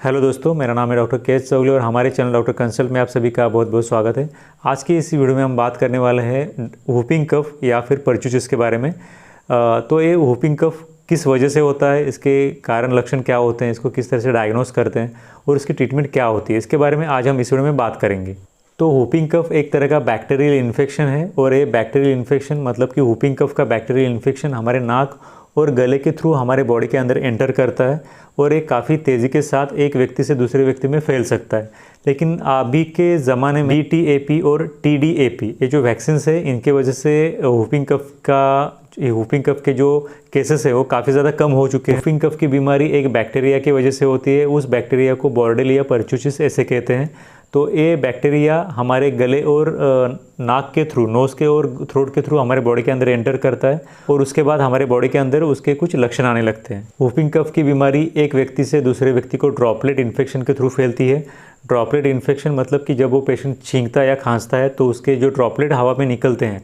Hello दोस्तों, मेरा नाम है डॉक्टर के चौगले और हमारे चैनल डॉक्टर कंसल्ट में आप सभी का बहुत बहुत स्वागत है। आज की इस वीडियो में हम बात करने वाले हैं वूपिंग कफ या फिर परचूसिस के बारे में। तो ये वूपिंग कफ किस वजह से होता है, इसके कारण लक्षण क्या होते हैं, इसको किस तरह से डायग्नोस करते हैं और इसकी ट्रीटमेंट क्या होती है, इसके बारे में आज हम इस वीडियो में बात करेंगे। तो वूपिंग कफ एक तरह का बैक्टीरियल इन्फेक्शन है और ये बैक्टीरियल इन्फेक्शन मतलब कि वूपिंग कफ का बैक्टीरियल इन्फेक्शन हमारे नाक और गले के थ्रू हमारे बॉडी के अंदर एंटर करता है और ये काफ़ी तेज़ी के साथ एक व्यक्ति से दूसरे व्यक्ति में फैल सकता है। लेकिन अभी के ज़माने में DTaP और TDAP ये जो वैक्सीन है, इनके वजह से वूपिंग कफ के जो केसेस है वो काफ़ी ज़्यादा कम हो चुके हैं। वूपिंग कफ की बीमारी एक बैक्टीरिया की वजह से होती है, उस बैक्टीरिया को बॉर्डेलिया परचूसिस ऐसे कहते हैं। तो ये बैक्टीरिया हमारे गले और नाक के थ्रू, नोज़ के और थ्रोट के थ्रू हमारे बॉडी के अंदर एंटर करता है और उसके बाद हमारे बॉडी के अंदर उसके कुछ लक्षण आने लगते हैं। वूपिंग कफ की बीमारी एक व्यक्ति से दूसरे व्यक्ति को ड्रॉपलेट इन्फेक्शन के थ्रू फैलती है। ड्रॉपलेट इन्फेक्शन मतलब कि जब वो पेशेंट छींकता है या खांसता है तो उसके जो ड्रॉपलेट हवा में निकलते हैं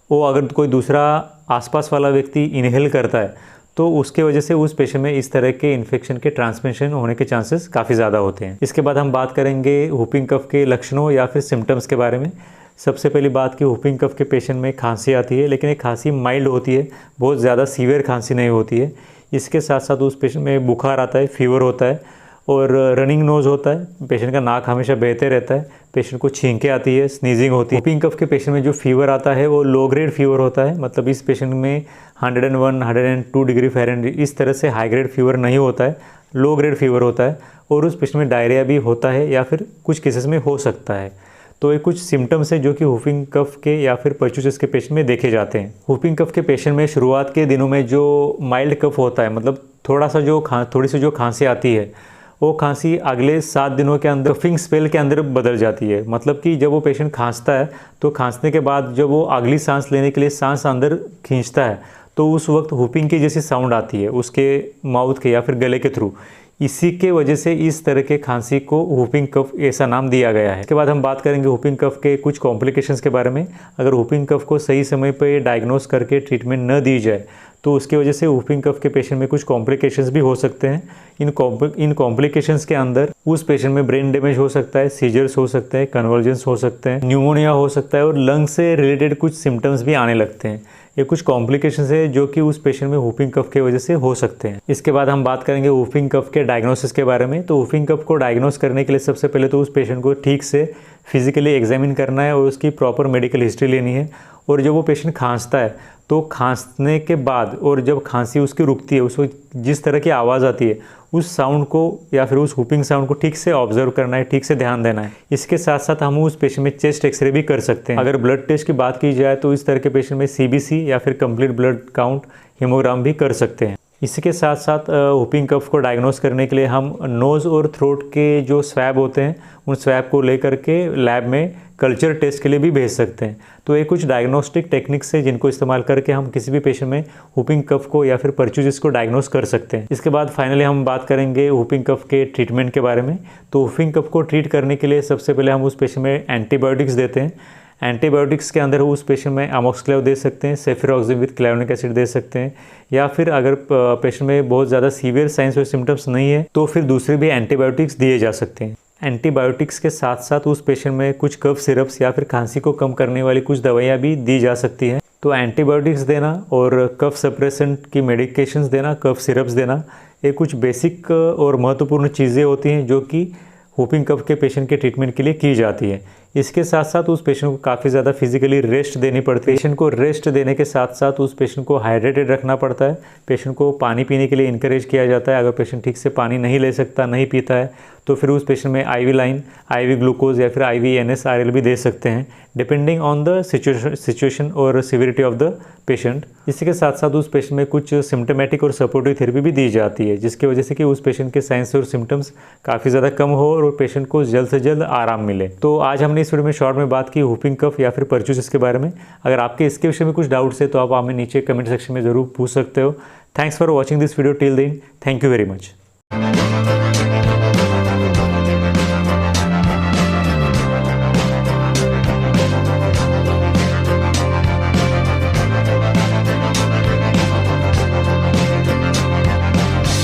वो अगर कोई दूसरा आसपास वाला व्यक्ति इनहेल करता है तो उसके वजह से उस पेशेंट में इस तरह के इन्फेक्शन के ट्रांसमिशन होने के चांसेस काफ़ी ज़्यादा होते हैं। इसके बाद हम बात करेंगे वूपिंग कफ के लक्षणों या फिर सिम्टम्स के बारे में। सबसे पहली बात कि वूपिंग कफ के पेशेंट में खांसी आती है, लेकिन एक खांसी माइल्ड होती है, बहुत ज़्यादा सीवियर खांसी नहीं होती है। इसके साथ साथ उस पेशेंट में बुखार आता है, फीवर होता है और रनिंग नोज़ होता है। पेशेंट का नाक हमेशा बहते रहता है, पेशेंट को छींकें आती है, स्नीजिंग होती है। वूपिंग कफ के पेशेंट में जो फीवर आता है वो लो ग्रेड फीवर होता है, मतलब इस पेशेंट में 101, 102 डिग्री फ़ारेनहाइट इस तरह से हाई ग्रेड फीवर नहीं होता है, लो ग्रेड फीवर होता है और उस पेशेंट में डायरिया भी होता है या फिर कुछ केसेस में हो सकता है। तो ये कुछ सिम्टम्स है जो कि वूपिंग कफ के या फिर परचूसिस के पेशेंट में देखे जाते हैं। वूपिंग कफ के पेशेंट में शुरुआत के दिनों में जो माइल्ड कफ होता है, मतलब थोड़ी सी जो खांसी आती है, वो खांसी अगले 7 दिनों के अंदर कफिंग स्पेल के अंदर बदल जाती है। मतलब कि जब वो पेशेंट खांसता है तो खांसने के बाद जब वो अगली सांस लेने के लिए सांस अंदर खींचता है तो उस वक्त वूपिंग की जैसी साउंड आती है उसके माउथ के या फिर गले के थ्रू। इसी के वजह से इस तरह के खांसी को वूपिंग कफ ऐसा नाम दिया गया है। इसके बाद हम बात करेंगे वूपिंग कफ के कुछ कॉम्प्लिकेशंस के बारे में। अगर वूपिंग कफ को सही समय पर डायग्नोस करके ट्रीटमेंट न दी जाए तो उसकी वजह से वूपिंग कफ के पेशेंट में कुछ कॉम्प्लिकेशंस भी हो सकते हैं। इन कॉम्प्लिकेशंस के अंदर उस पेशेंट में ब्रेन डैमेज हो सकता है, सीजर्स हो सकते हैं, कन्वर्जेंस हो सकते हैं, न्यूमोनिया हो सकता है और लंग से रिलेटेड कुछ सिम्टम्स भी आने लगते हैं। ये कुछ कॉम्प्लिकेशंस है जो कि उस पेशेंट में वूपिंग कफ के वजह से हो सकते हैं। इसके बाद हम बात करेंगे वूपिंग कफ के डायग्नोसिस के बारे में। तो वूपिंग कफ को डायग्नोस करने के लिए सबसे पहले तो उस पेशेंट को ठीक से फिजिकली एग्जामिन करना है और उसकी प्रॉपर मेडिकल हिस्ट्री लेनी है। और जब वो पेशेंट खांसता है तो खांसने के बाद और जब खांसी उसकी रुकती है, उस वक्त जिस तरह की आवाज़ आती है उस साउंड को या फिर उस वूपिंग साउंड को ठीक से ऑब्जर्व करना है, ठीक से ध्यान देना है। इसके साथ साथ हम उस पेशेंट में चेस्ट एक्सरे भी कर सकते हैं। अगर ब्लड टेस्ट की बात की जाए तो इस तरह के पेशेंट में CBC या फिर कंप्लीट ब्लड काउंट हीमोग्राम भी कर सकते हैं। इसी के साथ साथ वूपिंग कफ को डायग्नोस करने के लिए हम नोज़ और थ्रोट के जो स्वैब होते हैं उन स्वैब को लेकर के लैब में कल्चर टेस्ट के लिए भी भेज सकते हैं। तो ये कुछ डायग्नोस्टिक टेक्निक्स है जिनको इस्तेमाल करके हम किसी भी पेशेंट में वूपिंग कफ को या फिर परचूसिस को डायग्नोस कर सकते हैं। इसके बाद फाइनली हम बात करेंगे वूपिंग कफ के ट्रीटमेंट के बारे में। तो वूपिंग कफ को ट्रीट करने के लिए सबसे पहले हम उस पेशेंट में एंटीबायोटिक्स देते हैं। एंटीबायोटिक्स के अंदर उस पेशेंट में अमोक्सिक्लेव दे सकते हैं, सेफिरॉक्सिम विद क्लेवनिक एसिड दे सकते हैं, या फिर अगर पेशेंट में बहुत ज़्यादा सीवियर साइंस और सिम्टम्स नहीं है तो फिर दूसरे भी एंटीबायोटिक्स दिए जा सकते हैं। एंटीबायोटिक्स के साथ साथ उस पेशेंट में कुछ कफ सिरप्स या फिर खांसी को कम करने वाली कुछ दवाइयाँ भी दी जा सकती हैं। तो एंटीबायोटिक्स देना और कफ सप्रेसेंट की मेडिकेशंस देना, कफ सिरप्स देना, ये कुछ बेसिक और महत्वपूर्ण चीज़ें होती हैं जो कि वूपिंग कफ के पेशेंट के ट्रीटमेंट के लिए की जाती है। इसके साथ साथ उस पेशेंट को काफ़ी ज़्यादा फिजिकली रेस्ट देनी पड़ती है। पेशेंट को रेस्ट देने के साथ साथ उस पेशेंट को हाइड्रेटेड रखना पड़ता है। पेशेंट को पानी पीने के लिए इनकरेज किया जाता है। अगर पेशेंट ठीक से पानी नहीं ले सकता, नहीं पीता है तो फिर उस पेशेंट में IV लाइन, IV ग्लूकोज या फिर IV NSARL भी दे सकते हैं, डिपेंडिंग ऑन द सिचुएशन और सिविरिटी ऑफ द पेशेंट। इसी के साथ साथ उस पेशेंट में कुछ सिम्टोमेटिक और सपोर्टिव थेरेपी भी दी जाती है, जिसकी वजह से कि उस पेशेंट के साइंस और सिम्टम्स काफ़ी ज़्यादा कम हो और पेशेंट को जल्द से जल्द आराम मिले। तो आज हमने इस वीडियो में शॉर्ट में बात की वूपिंग कफ या फिर परचूसिस के बारे में। अगर आपके इसके विषय में कुछ डाउट्स है तो आप हमें नीचे कमेंट सेक्शन में ज़रूर पूछ सकते हो। Thanks for watching this video till then. Thank you very much.